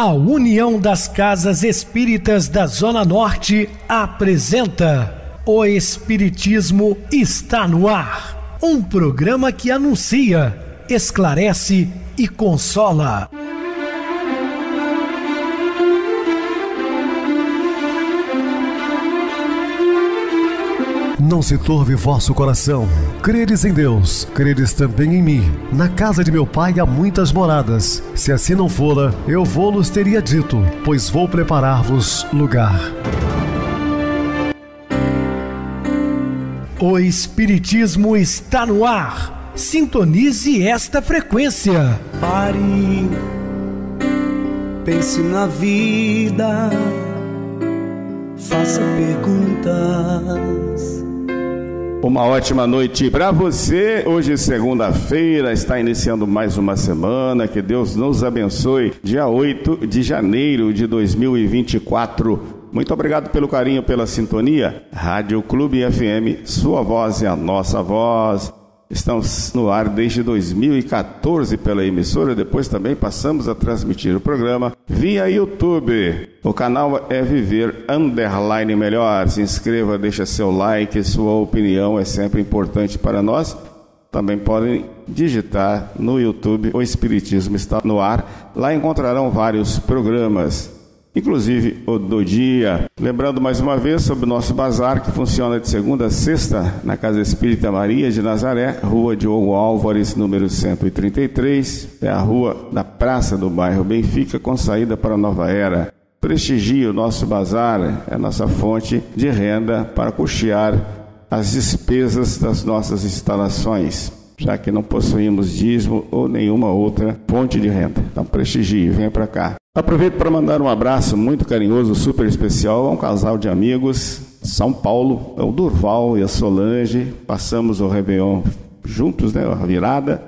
A União das Casas Espíritas da Zona Norte apresenta O Espiritismo está no ar. Um programa que anuncia, esclarece e consola. Não se turve vosso coração. Credes em Deus, credes também em mim. Na casa de meu pai há muitas moradas. Se assim não fora, eu vou-los teria dito, pois vou preparar-vos lugar. O Espiritismo está no ar. Sintonize esta frequência. Pare, pense na vida, faça perguntas. Uma ótima noite para você. Hoje, segunda-feira, está iniciando mais uma semana. Que Deus nos abençoe. Dia 8 de janeiro de 2024. Muito obrigado pelo carinho, pela sintonia. Rádio Clube FM, sua voz é a nossa voz. Estamos no ar desde 2014 pela emissora. Depois também passamos a transmitir o programa via YouTube. O canal é Viver _ Melhor. Se inscreva, deixa seu like, sua opinião é sempre importante para nós. Também podem digitar no YouTube O Espiritismo está no ar. Lá encontrarão vários programas, inclusive o do dia. Lembrando mais uma vez sobre o nosso bazar, que funciona de segunda a sexta na Casa Espírita Maria de Nazaré, Rua Diogo Álvares, número 133. É a rua da Praça do bairro Benfica, com saída para a Nova Era. Prestigie o nosso bazar, é a nossa fonte de renda para custear as despesas das nossas instalações, já que não possuímos dízimo ou nenhuma outra fonte de renda. Então prestigie, venha para cá. Aproveito para mandar um abraço muito carinhoso, super especial a um casal de amigos de São Paulo, é o Durval e a Solange. Passamos o Réveillon juntos, né? A virada.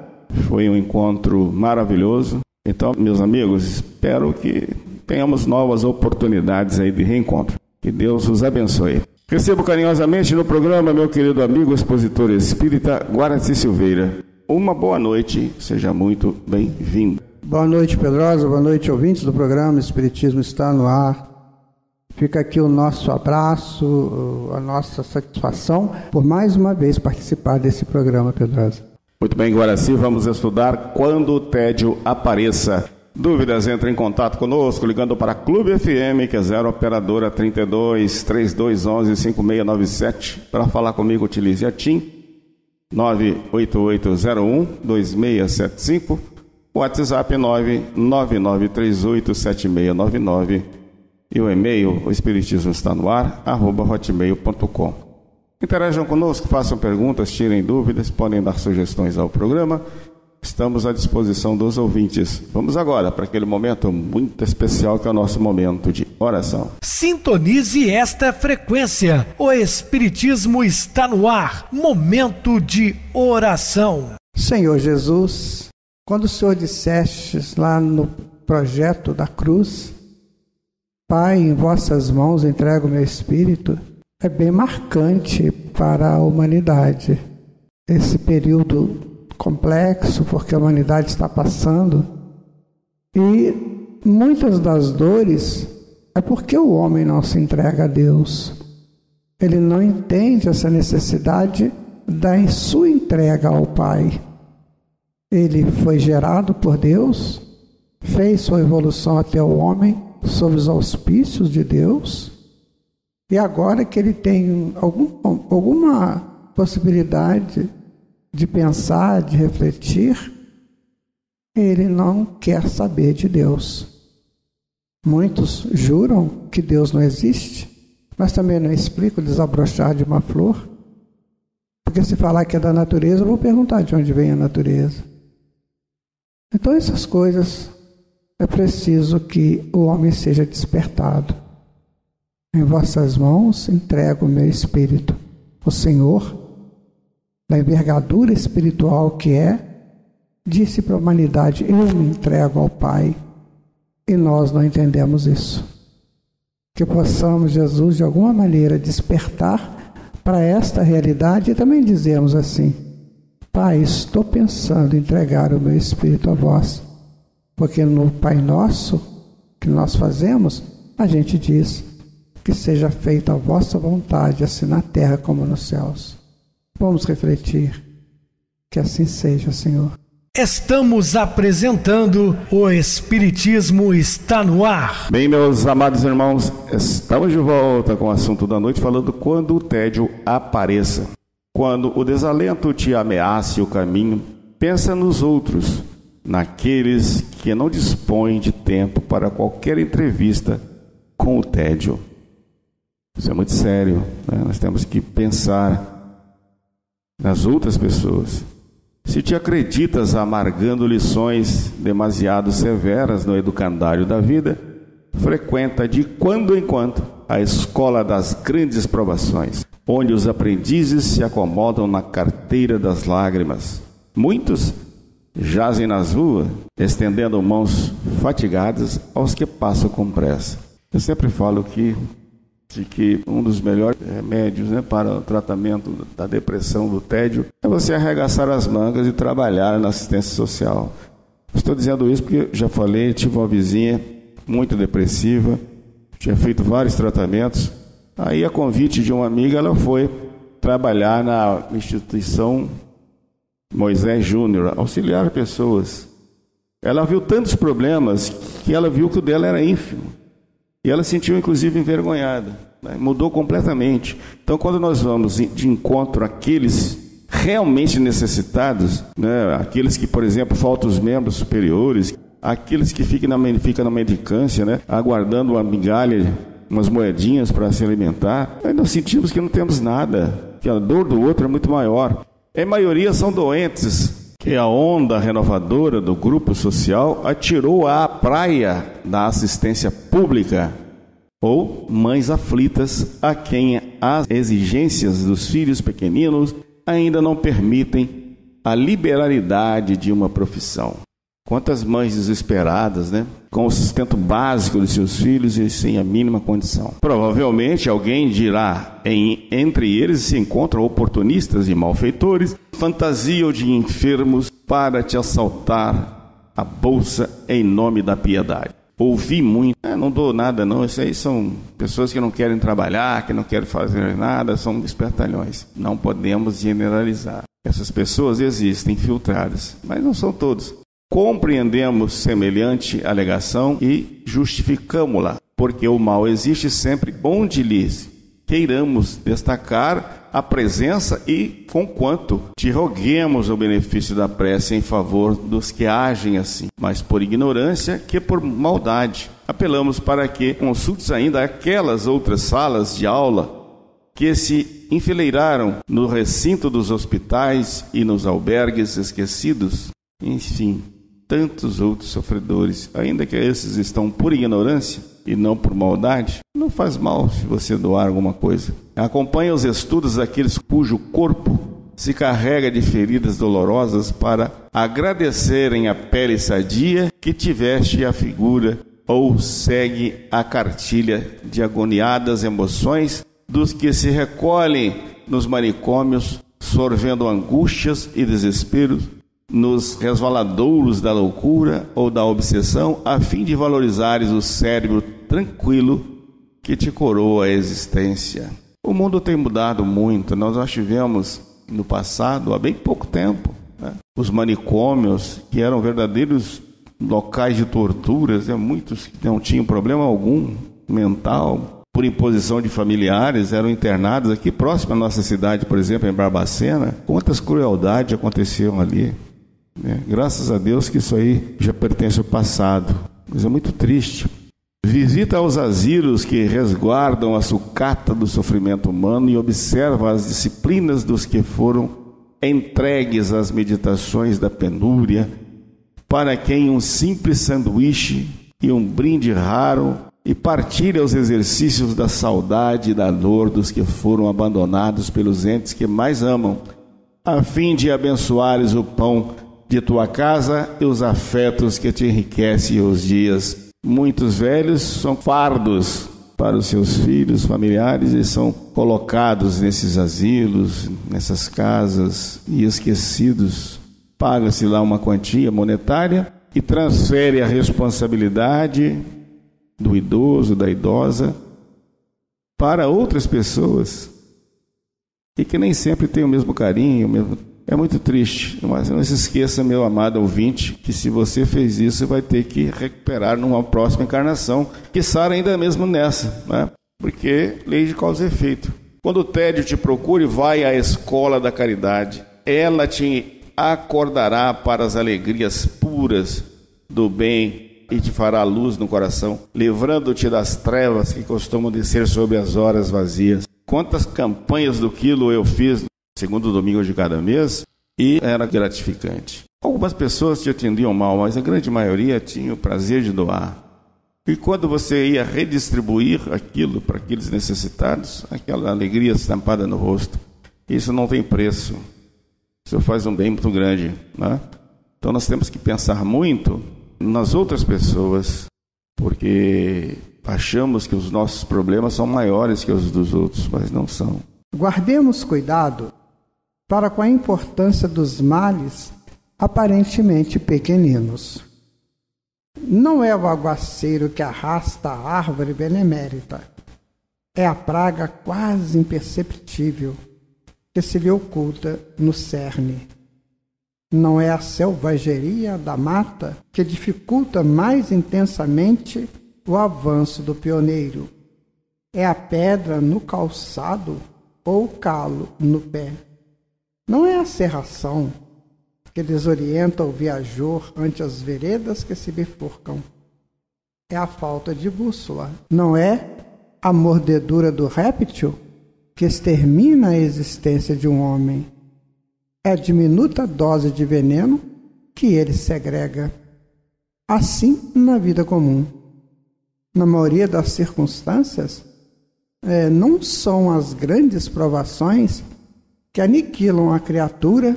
Foi um encontro maravilhoso. Então, meus amigos, espero que tenhamos novas oportunidades aí de reencontro. Que Deus os abençoe. Recebo carinhosamente no programa meu querido amigo expositor espírita Guaraci Silveira. Uma boa noite, seja muito bem-vindo. Boa noite, Pedrosa, boa noite, ouvintes do programa Espiritismo está no ar. Fica aqui o nosso abraço, a nossa satisfação por mais uma vez participar desse programa, Pedrosa. Muito bem, Guaraci, vamos estudar Quando o Tédio Apareça. Dúvidas, entre em contato conosco ligando para Clube FM, que é 0 operadora 32 3211 5697. Para falar comigo, utilize a TIM 98801 2675. WhatsApp 999387699 e o e-mail, o espiritismo está no ar, @hotmail.com. Interajam conosco, façam perguntas, tirem dúvidas, podem dar sugestões ao programa. Estamos à disposição dos ouvintes. Vamos agora para aquele momento muito especial que é o nosso momento de oração. Sintonize esta frequência. O Espiritismo está no ar. Momento de oração. Senhor Jesus, quando o Senhor disseste lá no projeto da cruz, Pai, em vossas mãos entrego o meu espírito, é bem marcante para a humanidade. Esse período complexo, porque a humanidade está passando, e muitas das dores é porque o homem não se entrega a Deus. Ele não entende essa necessidade da sua entrega ao Pai. Ele foi gerado por Deus, fez sua evolução até o homem sob os auspícios de Deus, e agora que ele tem alguma possibilidade de pensar, de refletir, ele não quer saber de Deus. Muitos juram que Deus não existe, mas também não explica o desabrochar de uma flor, porque se falar que é da natureza, eu vou perguntar de onde vem a natureza. Então essas coisas é preciso que o homem seja despertado. Em vossas mãos entrego o meu espírito. O Senhor, da envergadura espiritual que é, disse para a humanidade: eu me entrego ao Pai. E nós não entendemos isso. Que possamos, Jesus, de alguma maneira despertar para esta realidade e também dizermos assim: Pai, estou pensando em entregar o meu espírito a vós, porque no Pai Nosso que nós fazemos, a gente diz: que seja feita a vossa vontade, assim na terra como nos céus. Vamos refletir. Que assim seja, Senhor. Estamos apresentando o Espiritismo Está no Ar. Bem, meus amados irmãos, estamos de volta com o assunto da noite, falando quando o tédio apareça. Quando o desalento te ameace o caminho, pensa nos outros, naqueles que não dispõem de tempo para qualquer entrevista com o tédio. Isso é muito sério, né? Nós temos que pensar nas outras pessoas. Se te acreditas amargando lições demasiado severas no educandário da vida, frequenta de quando em quando a escola das grandes provações, onde os aprendizes se acomodam na carteira das lágrimas. Muitos jazem nas ruas, estendendo mãos fatigadas aos que passam com pressa. Eu sempre falo que um dos melhores remédios, né, para o tratamento da depressão, do tédio, é você arregaçar as mangas e trabalhar na assistência social. Estou dizendo isso porque já falei, tive uma vizinha muito depressiva, tinha feito vários tratamentos. Aí, a convite de uma amiga, ela foi trabalhar na instituição Moisés Júnior, auxiliar pessoas. Ela viu tantos problemas que ela viu que o dela era ínfimo. E ela se sentiu, inclusive, envergonhada, né? Mudou completamente. Então, quando nós vamos de encontro àqueles realmente necessitados, né? Aqueles que, por exemplo, faltam os membros superiores, aqueles que ficam na mendicância, né? Aguardando uma migalha, umas moedinhas para se alimentar, aí nós sentimos que não temos nada, que a dor do outro é muito maior. A maioria são doentes que a onda renovadora do grupo social atirou à praia da assistência pública, ou mães aflitas a quem as exigências dos filhos pequeninos ainda não permitem a liberalidade de uma profissão. Quantas mães desesperadas, né? Com o sustento básico de seus filhos e sem a mínima condição. Provavelmente alguém dirá, entre eles se encontram oportunistas e malfeitores, fantasiam de enfermos para te assaltar a bolsa em nome da piedade. Ouvi muito, não dou nada não, isso aí são pessoas que não querem trabalhar, que não querem fazer nada, são espertalhões. Não podemos generalizar. Essas pessoas existem infiltradas, mas não são todos. Compreendemos semelhante alegação e justificamo-la, porque o mal existe sempre onde lhes queiramos destacar a presença e, conquanto te roguemos o benefício da prece em favor dos que agem assim, mas por ignorância que por maldade. Apelamos para que consultes ainda aquelas outras salas de aula que se enfileiraram no recinto dos hospitais e nos albergues esquecidos, enfim, tantos outros sofredores, ainda que esses estão por ignorância e não por maldade. Não faz mal se você doar alguma coisa. Acompanhe os estudos daqueles cujo corpo se carrega de feridas dolorosas para agradecerem a pele sadia que tiveste a figura, ou segue a cartilha de agoniadas emoções dos que se recolhem nos manicômios, sorvendo angústias e desesperos, nos resvaladouros da loucura ou da obsessão, a fim de valorizares o cérebro tranquilo que te coroa a existência. O mundo tem mudado muito. Nós já tivemos no passado, há bem pouco tempo, né, os manicômios, que eram verdadeiros locais de torturas, né? Muitos que não tinham problema algum mental, por imposição de familiares, eram internados aqui próximo à nossa cidade, por exemplo, em Barbacena. Quantas crueldades aconteceram ali, né? Graças a Deus que isso aí já pertence ao passado, mas é muito triste. Visita os asilos que resguardam a sucata do sofrimento humano e observa as disciplinas dos que foram entregues às meditações da penúria, para quem um simples sanduíche e um brinde raro, e partilha os exercícios da saudade e da dor dos que foram abandonados pelos entes que mais amam, a fim de abençoares o pão de tua casa e os afetos que te enriquecem os dias. Muitos velhos são fardos para os seus filhos, familiares, e são colocados nesses asilos, nessas casas, e esquecidos. Paga-se lá uma quantia monetária e transfere a responsabilidade do idoso, da idosa, para outras pessoas, e que nem sempre tem o mesmo carinho. É muito triste, mas não se esqueça, meu amado ouvinte, que se você fez isso, você vai ter que recuperar numa próxima encarnação, quiçá ainda mesmo nessa, né? Porque lei de causa e efeito. Quando o tédio te procure, vai à escola da caridade. Ela te acordará para as alegrias puras do bem e te fará luz no coração, livrando-te das trevas que costumam descer sobre as horas vazias. Quantas campanhas do quilo eu fiz no segundo domingo de cada mês, e era gratificante. Algumas pessoas te atendiam mal, mas a grande maioria tinha o prazer de doar. E quando você ia redistribuir aquilo para aqueles necessitados, aquela alegria estampada no rosto, isso não tem preço. Isso faz um bem muito grande, né? Então nós temos que pensar muito nas outras pessoas, porque achamos que os nossos problemas são maiores que os dos outros, mas não são. Guardemos cuidado para com a importância dos males aparentemente pequeninos. Não é o aguaceiro que arrasta a árvore benemérita, é a praga quase imperceptível que se lhe oculta no cerne. Não é a selvageria da mata que dificulta mais intensamente o avanço do pioneiro. É a pedra no calçado ou o calo no pé. Não é a serração que desorienta o viajor ante as veredas que se bifurcam. É a falta de bússola. Não é a mordedura do réptil que extermina a existência de um homem. É a diminuta dose de veneno que ele segrega. Assim na vida comum. Na maioria das circunstâncias, não são as grandes provações que aniquilam a criatura,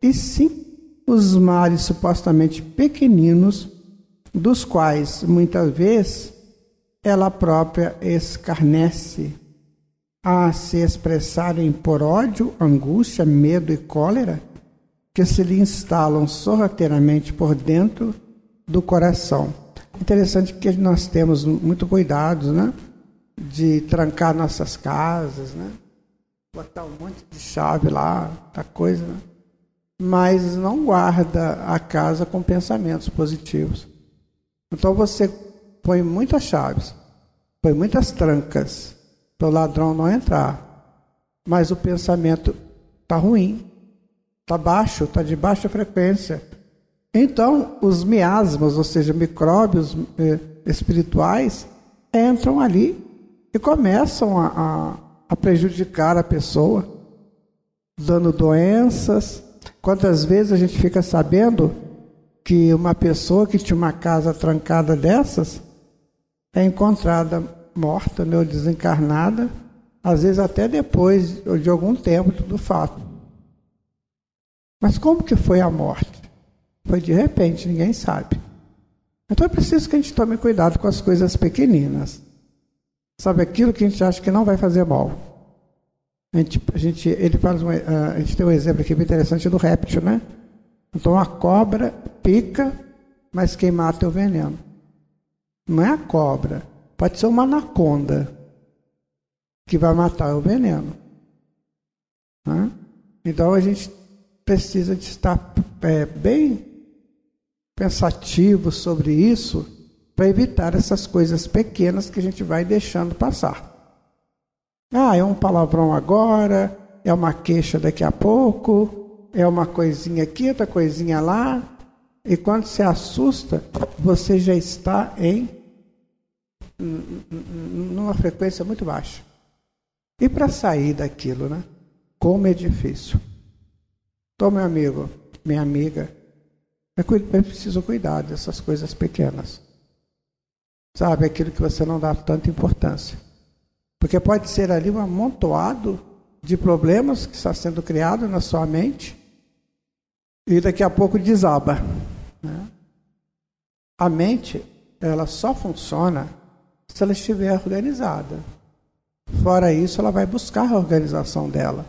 e sim os males supostamente pequeninos, dos quais, muitas vezes, ela própria escarnece, a se expressarem por ódio, angústia, medo e cólera, que se lhe instalam sorrateiramente por dentro do coração. Interessante que nós temos muito cuidado, né, de trancar nossas casas, né, botar um monte de chave lá, tá coisa, né, mas não guarda a casa com pensamentos positivos. Então você põe muitas chaves, põe muitas trancas para o ladrão não entrar, mas o pensamento está ruim, está baixo, está de baixa frequência. Então os miasmas, ou seja, micróbios espirituais, entram ali e começam a prejudicar a pessoa, dando doenças. Quantas vezes a gente fica sabendo que uma pessoa que tinha uma casa trancada dessas é encontrada morta, né, ou desencarnada, às vezes até depois de algum tempo do fato. Mas como que foi a morte? Foi de repente, ninguém sabe. Então é preciso que a gente tome cuidado com as coisas pequeninas. Sabe, aquilo que a gente acha que não vai fazer mal. A gente tem um exemplo aqui bem interessante do réptil, né? Então a cobra pica, mas quem mata é o veneno. Não é a cobra, pode ser uma anaconda que vai matar o veneno. Né? Então a gente precisa de estar bem pensativo sobre isso para evitar essas coisas pequenas que a gente vai deixando passar. É um palavrão agora, é uma queixa daqui a pouco, é uma coisinha aqui, outra coisinha lá, e quando se assusta, você já está numa frequência muito baixa. E para sair daquilo, né? Como é difícil. Então, meu amigo, minha amiga, é preciso cuidar dessas coisas pequenas. Sabe, aquilo que você não dá tanta importância. Porque pode ser ali um amontoado de problemas que está sendo criado na sua mente e daqui a pouco desaba. Né? A mente, ela só funciona se ela estiver organizada. Fora isso, ela vai buscar a organização dela.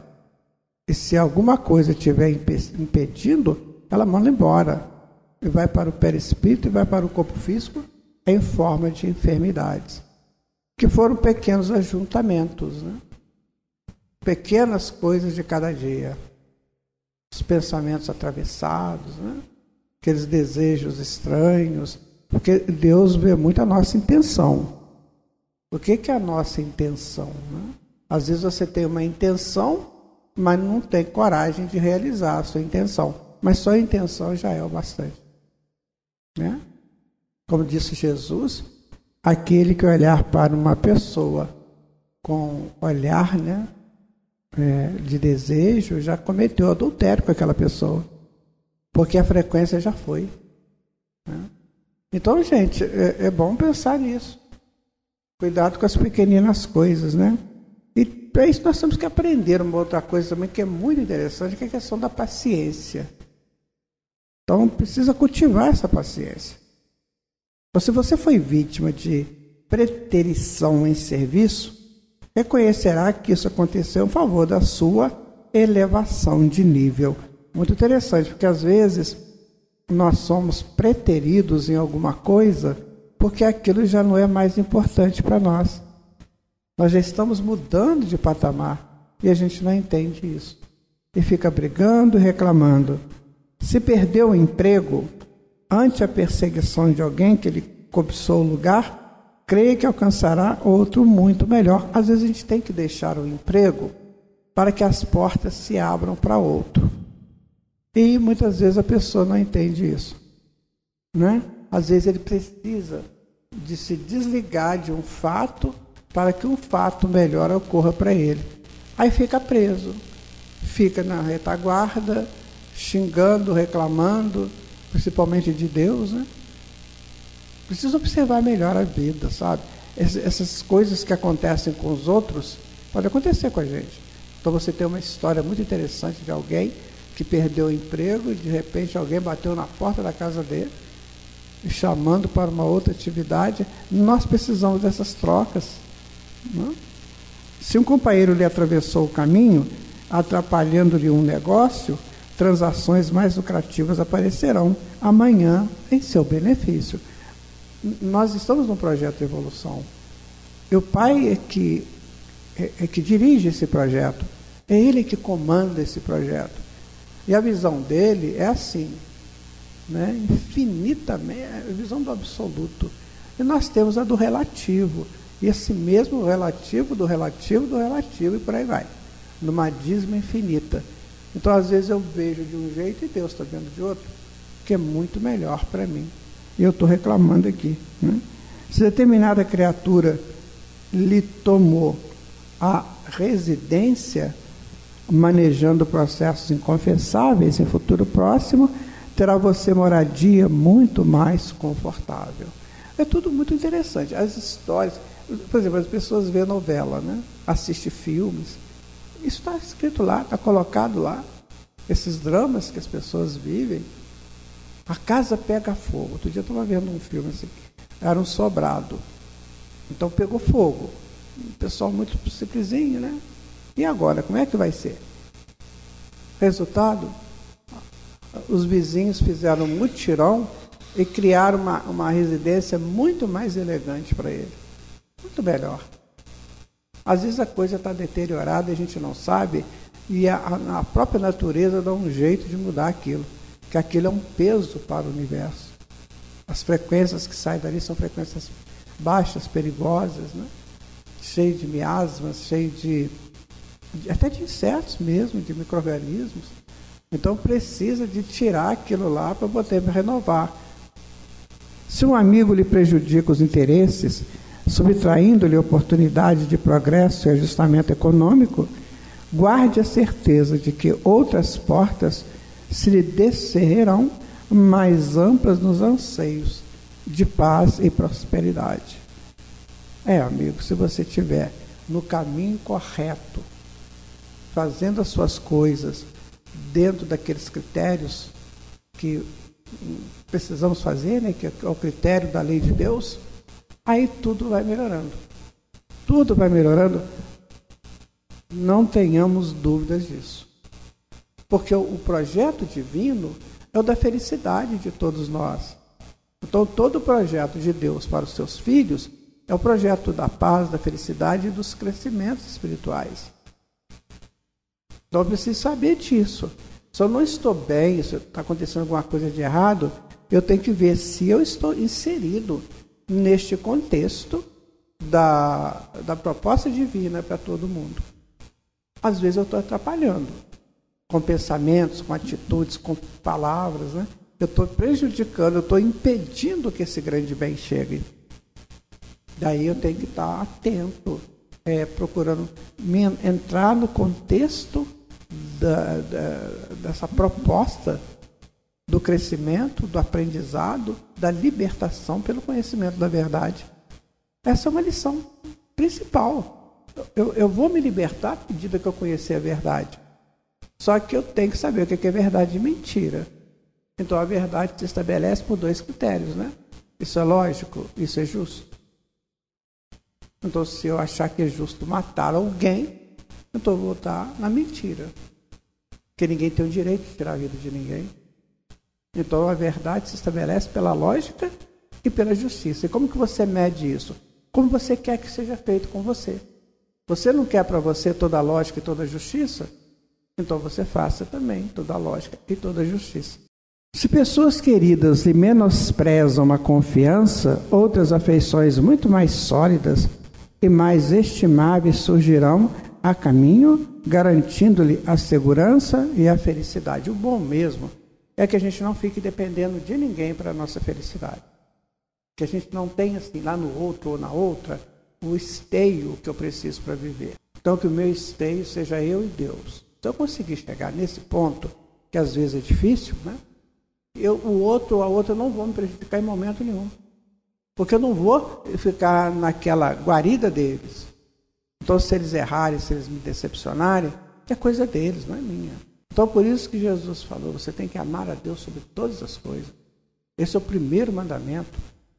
E se alguma coisa estiver impedindo, ela manda embora. E vai para o perispírito e vai para o corpo físico em forma de enfermidades, que foram pequenos ajuntamentos, né? Pequenas coisas de cada dia, os pensamentos atravessados, né? Aqueles desejos estranhos, porque Deus vê muito a nossa intenção. O que é a nossa intenção, né? Às vezes você tem uma intenção, mas não tem coragem de realizar a sua intenção. Mas só a intenção já é o bastante, né? Como disse Jesus, aquele que olhar para uma pessoa com olhar, né, de desejo, já cometeu adultério com aquela pessoa, porque a frequência já foi, né? Então, gente, é bom pensar nisso. Cuidado com as pequeninas coisas, né? E para isso nós temos que aprender uma outra coisa também que é muito interessante, que é a questão da paciência. Então, precisa cultivar essa paciência. Então, se você foi vítima de preterição em serviço, reconhecerá que isso aconteceu em favor da sua elevação de nível. Muito interessante, porque às vezes nós somos preteridos em alguma coisa porque aquilo já não é mais importante para nós. Nós já estamos mudando de patamar e a gente não entende isso. E fica brigando e reclamando. Se perdeu o emprego ante a perseguição de alguém que ele cobiçou o lugar, creia que alcançará outro muito melhor. Às vezes a gente tem que deixar o emprego para que as portas se abram para outro. E muitas vezes a pessoa não entende isso, né? Às vezes ele precisa de se desligar de um fato para que um fato melhor ocorra para ele. Aí fica preso, fica na retaguarda, xingando, reclamando, principalmente de Deus, né? Precisa observar melhor a vida, sabe? Essas coisas que acontecem com os outros podem acontecer com a gente. Então você tem uma história muito interessante de alguém que perdeu o emprego e de repente alguém bateu na porta da casa dele, chamando para uma outra atividade. Nós precisamos dessas trocas, não? Se um companheiro lhe atravessou o caminho, atrapalhando-lhe um negócio, transações mais lucrativas aparecerão amanhã em seu benefício. Nós estamos num projeto de evolução. E o Pai é que dirige esse projeto. É Ele que comanda esse projeto. E a visão dele é assim, né? Infinitamente, a visão do absoluto. E nós temos a do relativo. E esse mesmo relativo, do relativo, do relativo, e por aí vai. Numa dízima infinita. Então, às vezes, eu vejo de um jeito e Deus está vendo de outro, que é muito melhor para mim. E eu estou reclamando aqui, né? Se determinada criatura lhe tomou a residência, manejando processos inconfessáveis em futuro próximo, terá você moradia muito mais confortável. É tudo muito interessante. As histórias, por exemplo, as pessoas vêem novela, né? Assistem filmes. Isso está escrito lá, está colocado lá. Esses dramas que as pessoas vivem. A casa pega fogo. Outro dia eu estava vendo um filme assim, era um sobrado. Então pegou fogo. O pessoal muito simplesinho, né? E agora, como é que vai ser? Resultado, os vizinhos fizeram um mutirão e criaram uma residência muito mais elegante para ele. Muito melhor. Às vezes a coisa está deteriorada e a gente não sabe, e a própria natureza dá um jeito de mudar aquilo, que aquilo é um peso para o universo. As frequências que saem dali são frequências baixas, perigosas, né? Cheias de miasmas, cheias até de insetos mesmo, de micro-organismos. Então precisa de tirar aquilo lá para poder renovar. Se um amigo lhe prejudica os interesses, subtraindo-lhe oportunidade de progresso e ajustamento econômico, guarde a certeza de que outras portas se lhe descerrarão mais amplas nos anseios de paz e prosperidade. Amigo, se você estiver no caminho correto, fazendo as suas coisas dentro daqueles critérios que precisamos fazer, né, que é o critério da lei de Deus, aí tudo vai melhorando. Tudo vai melhorando. Não tenhamos dúvidas disso. Porque o projeto divino é o da felicidade de todos nós. Então, todo o projeto de Deus para os seus filhos é o projeto da paz, da felicidade e dos crescimentos espirituais. Então, eu preciso saber disso. Se eu não estou bem, se está acontecendo alguma coisa de errado, eu tenho que ver se eu estou inserido neste contexto da proposta divina para todo mundo. Às vezes eu estou atrapalhando, com pensamentos, com atitudes, com palavras, né? Eu estou prejudicando, eu estou impedindo que esse grande bem chegue. Daí eu tenho que estar atento, procurando entrar no contexto dessa proposta do crescimento, do aprendizado, da libertação pelo conhecimento da verdade. Essa é uma lição principal. Eu vou me libertar à medida que eu conhecer a verdade. Só que eu tenho que saber o que é verdade e mentira. Então a verdade se estabelece por 2 critérios, né? Isso é lógico, isso é justo. Então, se eu achar que é justo matar alguém, então eu vou estar na mentira. Porque ninguém tem o direito de tirar a vida de ninguém. Então a verdade se estabelece pela lógica e pela justiça. E como que você mede isso? Como você quer que seja feito com você. Você não quer para você toda a lógica e toda a justiça? Então você faça também toda a lógica e toda a justiça. Se pessoas queridas lhe menosprezam a confiança, outras afeições muito mais sólidas e mais estimáveis surgirão a caminho, garantindo-lhe a segurança e a felicidade. O bom mesmo é que a gente não fique dependendo de ninguém para a nossa felicidade. Que a gente não tenha assim, lá no outro ou na outra, o esteio que eu preciso para viver. Então que o meu esteio seja eu e Deus. Se eu conseguir chegar nesse ponto, que às vezes é difícil, né? O outro ou a outra não vão me prejudicar em momento nenhum. Porque eu não vou ficar naquela guarida deles. Então, se eles errarem, se eles me decepcionarem, é coisa deles, não é minha. Então, por isso que Jesus falou, você tem que amar a Deus sobre todas as coisas. Esse é o primeiro mandamento.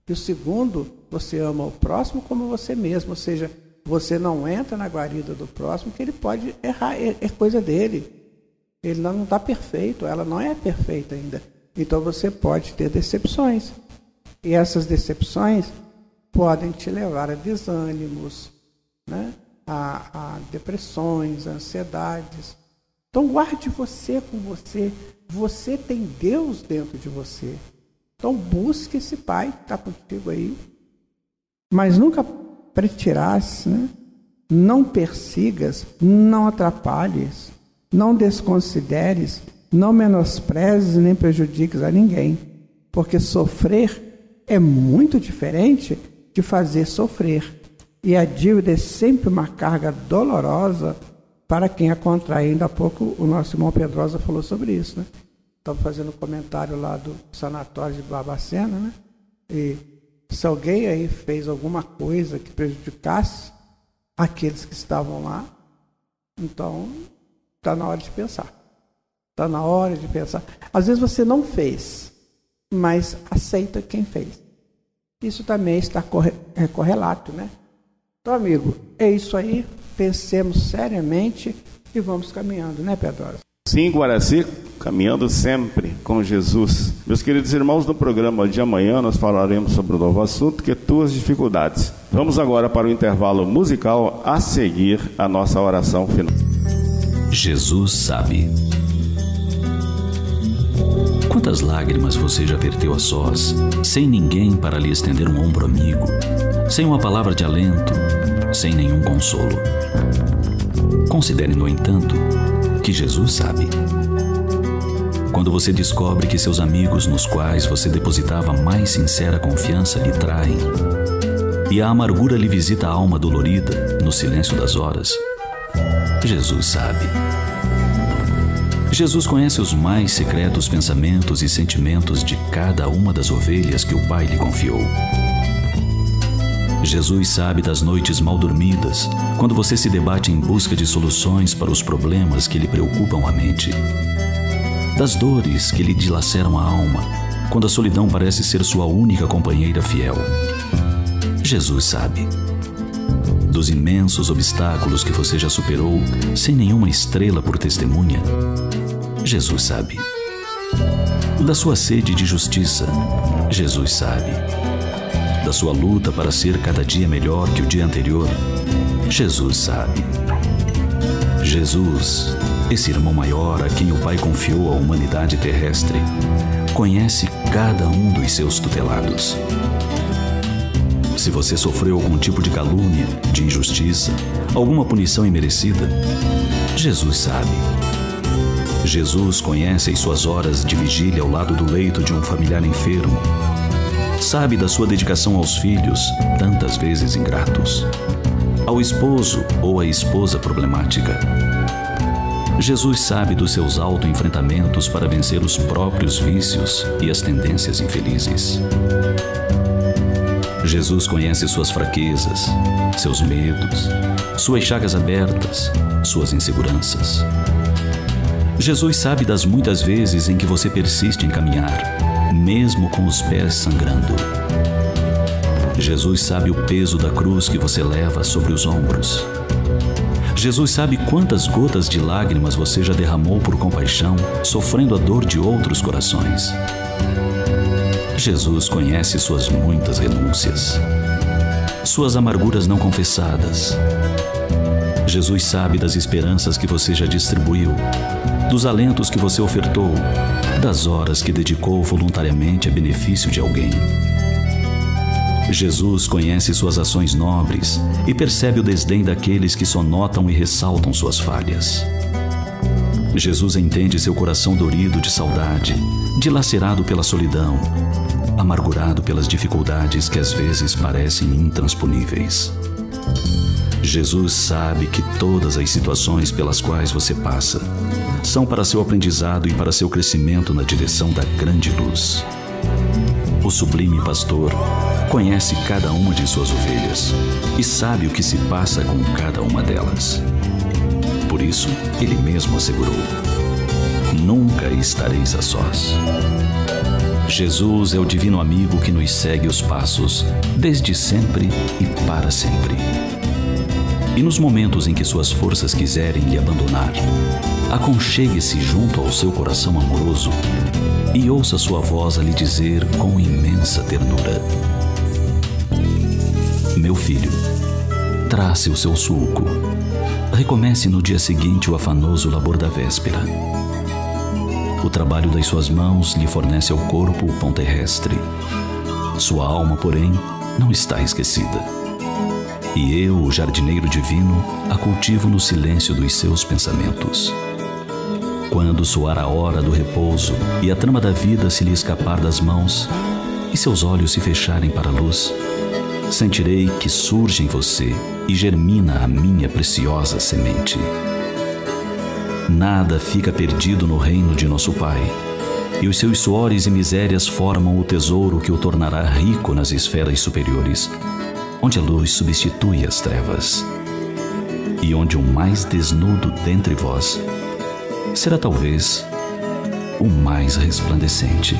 E o segundo, você ama o próximo como você mesmo. Ou seja, você não entra na guarida do próximo, que ele pode errar, é coisa dele. Ele não está perfeito, ela não é perfeita ainda. Então você pode ter decepções. E essas decepções podem te levar a desânimos, né? a depressões, a ansiedades. Então guarde você com você. Você tem Deus dentro de você. Então busque esse Pai que está contigo aí. Mas nunca pretirás, né? Não persigas, não atrapalhes, não desconsideres, não menosprezes nem prejudiques a ninguém, porque sofrer é muito diferente de fazer sofrer, e a dívida é sempre uma carga dolorosa para quem a contrai. Ainda há pouco o nosso irmão Pedrosa falou sobre isso, né? Estava fazendo um comentário lá do sanatório de Barbacena, né? E se alguém aí fez alguma coisa que prejudicasse aqueles que estavam lá, então está na hora de pensar. Está na hora de pensar. Às vezes você não fez, mas aceita quem fez. Isso também está correlato, né? Então, amigo, é isso aí. Pensemos seriamente e vamos caminhando, né, Pedrosa? Sim, Guaraci, caminhando sempre com Jesus. Meus queridos irmãos, no programa de amanhã nós falaremos sobre um novo assunto, que é tuas dificuldades. Vamos agora para o intervalo musical, a seguir a nossa oração final. Jesus sabe. Quantas lágrimas você já verteu a sós, sem ninguém para lhe estender um ombro amigo, sem uma palavra de alento, sem nenhum consolo? Considere, no entanto, que Jesus sabe. Quando você descobre que seus amigos nos quais você depositava a mais sincera confiança lhe traem, e a amargura lhe visita a alma dolorida no silêncio das horas, Jesus sabe. Jesus conhece os mais secretos pensamentos e sentimentos de cada uma das ovelhas que o Pai lhe confiou. Jesus sabe das noites mal dormidas, quando você se debate em busca de soluções para os problemas que lhe preocupam a mente. Das dores que lhe dilaceram a alma, quando a solidão parece ser sua única companheira fiel. Jesus sabe. Dos imensos obstáculos que você já superou, sem nenhuma estrela por testemunha. Jesus sabe. Da sua sede de justiça, Jesus sabe. Da sua luta para ser cada dia melhor que o dia anterior, Jesus sabe. Jesus, esse irmão maior a quem o Pai confiou a humanidade terrestre, conhece cada um dos seus tutelados. Se você sofreu algum tipo de calúnia, de injustiça, alguma punição imerecida, Jesus sabe. Jesus conhece as suas horas de vigília ao lado do leito de um familiar enfermo. Sabe da sua dedicação aos filhos, tantas vezes ingratos, ao esposo ou à esposa problemática. Jesus sabe dos seus autoenfrentamentos para vencer os próprios vícios e as tendências infelizes. Jesus conhece suas fraquezas, seus medos, suas chagas abertas, suas inseguranças. Jesus sabe das muitas vezes em que você persiste em caminhar, mesmo com os pés sangrando. Jesus sabe o peso da cruz que você leva sobre os ombros. Jesus sabe quantas gotas de lágrimas você já derramou por compaixão, sofrendo a dor de outros corações. Jesus conhece suas muitas renúncias, suas amarguras não confessadas. Jesus sabe das esperanças que você já distribuiu, dos alentos que você ofertou, das horas que dedicou voluntariamente a benefício de alguém. Jesus conhece suas ações nobres e percebe o desdém daqueles que só notam e ressaltam suas falhas. Jesus entende seu coração dorido de saudade, dilacerado pela solidão, amargurado pelas dificuldades que às vezes parecem intransponíveis. Jesus sabe que todas as situações pelas quais você passa são para seu aprendizado e para seu crescimento na direção da grande luz. O sublime pastor conhece cada uma de suas ovelhas e sabe o que se passa com cada uma delas. Por isso, ele mesmo assegurou: nunca estareis a sós. Jesus é o divino amigo que nos segue os passos, desde sempre e para sempre. E nos momentos em que suas forças quiserem lhe abandonar, aconchegue-se junto ao seu coração amoroso e ouça sua voz a lhe dizer com imensa ternura: meu filho, trace o seu sulco. Recomece no dia seguinte o afanoso labor da véspera. O trabalho das suas mãos lhe fornece ao corpo o pão terrestre. Sua alma, porém, não está esquecida. E eu, o jardineiro divino, a cultivo no silêncio dos seus pensamentos. Quando soar a hora do repouso e a trama da vida se lhe escapar das mãos e seus olhos se fecharem para a luz, sentirei que surge em você e germina a minha preciosa semente. Nada fica perdido no reino de nosso Pai, e os seus suores e misérias formam o tesouro que o tornará rico nas esferas superiores, onde a luz substitui as trevas, e onde o mais desnudo dentre vós será talvez o mais resplandecente.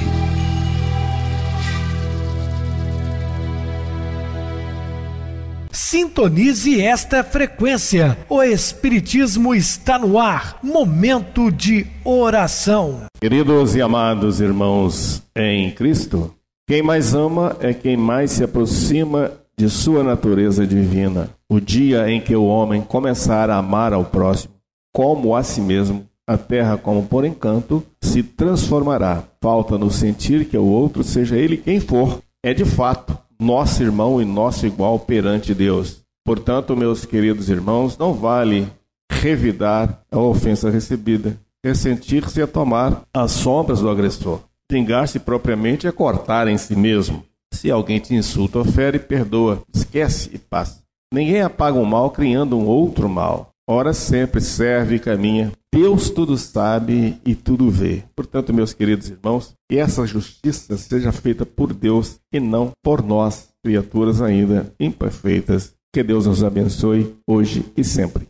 Sintonize esta frequência. O Espiritismo está no ar. Momento de oração. Queridos e amados irmãos em Cristo, quem mais ama é quem mais se aproxima de sua natureza divina. O dia em que o homem começar a amar ao próximo como a si mesmo, a terra, como por encanto, se transformará. Falta-nos sentir que o outro, seja ele quem for, é de fato nosso irmão e nosso igual perante Deus. Portanto, meus queridos irmãos, não vale revidar a ofensa recebida. Ressentir-se é tomar as sombras do agressor. Vingar-se propriamente é cortar em si mesmo. Se alguém te insulta ou fere, perdoa, esquece e passa. Ninguém apaga um mal criando um outro mal. Ora sempre serve e caminha. Deus tudo sabe e tudo vê. Portanto, meus queridos irmãos, que essa justiça seja feita por Deus e não por nós, criaturas ainda imperfeitas. Que Deus nos abençoe hoje e sempre.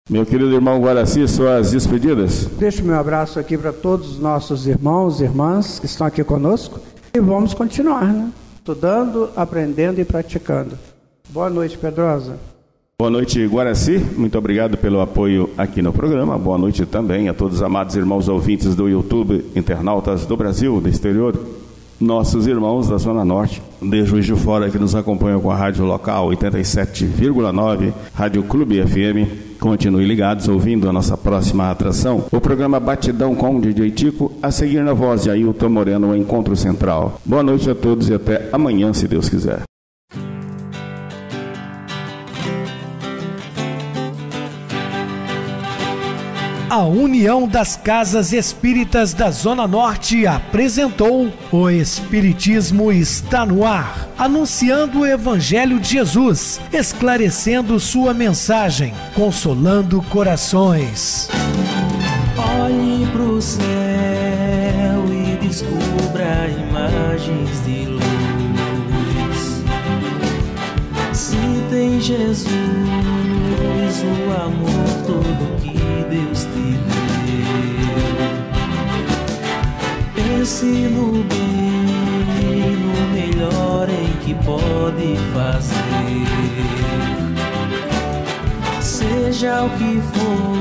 Meu querido irmão Guaraci, suas despedidas. Deixo meu abraço aqui para todos os nossos irmãos e irmãs que estão aqui conosco. E vamos continuar, né? Estudando, aprendendo e praticando. Boa noite, Pedrosa. Boa noite, Guaraci. Muito obrigado pelo apoio aqui no programa. Boa noite também a todos os amados irmãos ouvintes do YouTube, internautas do Brasil, do exterior. nossos irmãos da Zona Norte, de Juiz de Fora, que nos acompanham com a rádio local 87,9, Rádio Clube FM. Continue ligados, ouvindo a nossa próxima atração, o programa Batidão com o DJ Tico, a seguir na voz de Ailton Moreno, o Encontro Central. Boa noite a todos e até amanhã, se Deus quiser. A União das Casas Espíritas da Zona Norte apresentou O Espiritismo Está no Ar, anunciando o Evangelho de Jesus, esclarecendo sua mensagem, consolando corações. Olhe pro céu e descubra imagens de luz. Se tem Jesus, o amor todo que Deus te deu. Pense no bem, no melhor em que pode fazer. Seja o que for,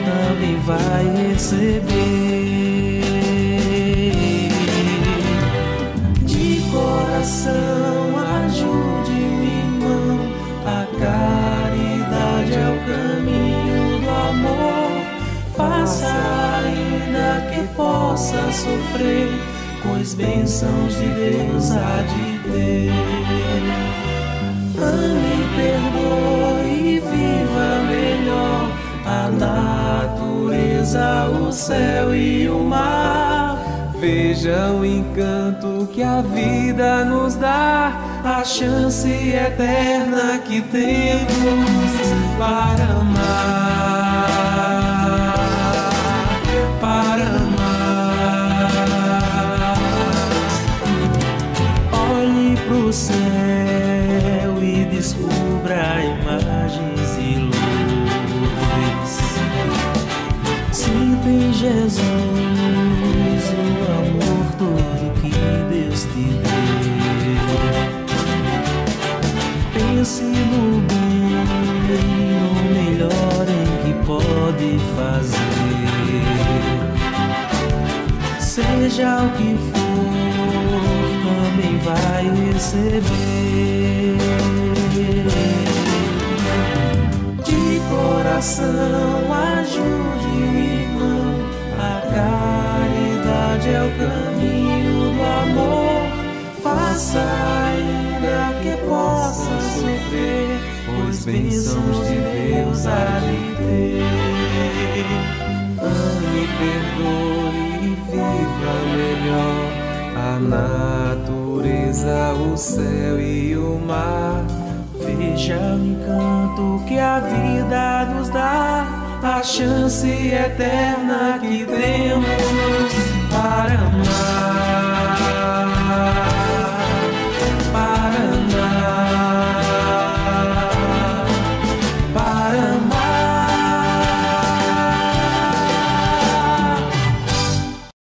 também vai receber. De coração, ajude-me, irmão, a caridade é o caminho do amor. Faça ainda que possa sofrer, pois bênçãos de Deus há de ter. Ame, perdoe e viva melhor a natureza, o céu e o mar. Veja o encanto que a vida nos dá, a chance eterna que temos para amar, para amar. Olhe pro céu e descubra imagens e luz. Sinta em Jesus o amor todo que Deus te deu. Pense no bem, no melhor em que pode fazer. Seja o que for, também vai receber. De coração, ajude-me, irmão, a caridade é o caminho do amor. Faça ainda que possa sofrer, pois bênçãos de Deus há de ter. Ame, perdoe e viva melhor a natureza, o céu e o mar. Veja o encanto que a vida nos dá, a chance eterna que temos para amar.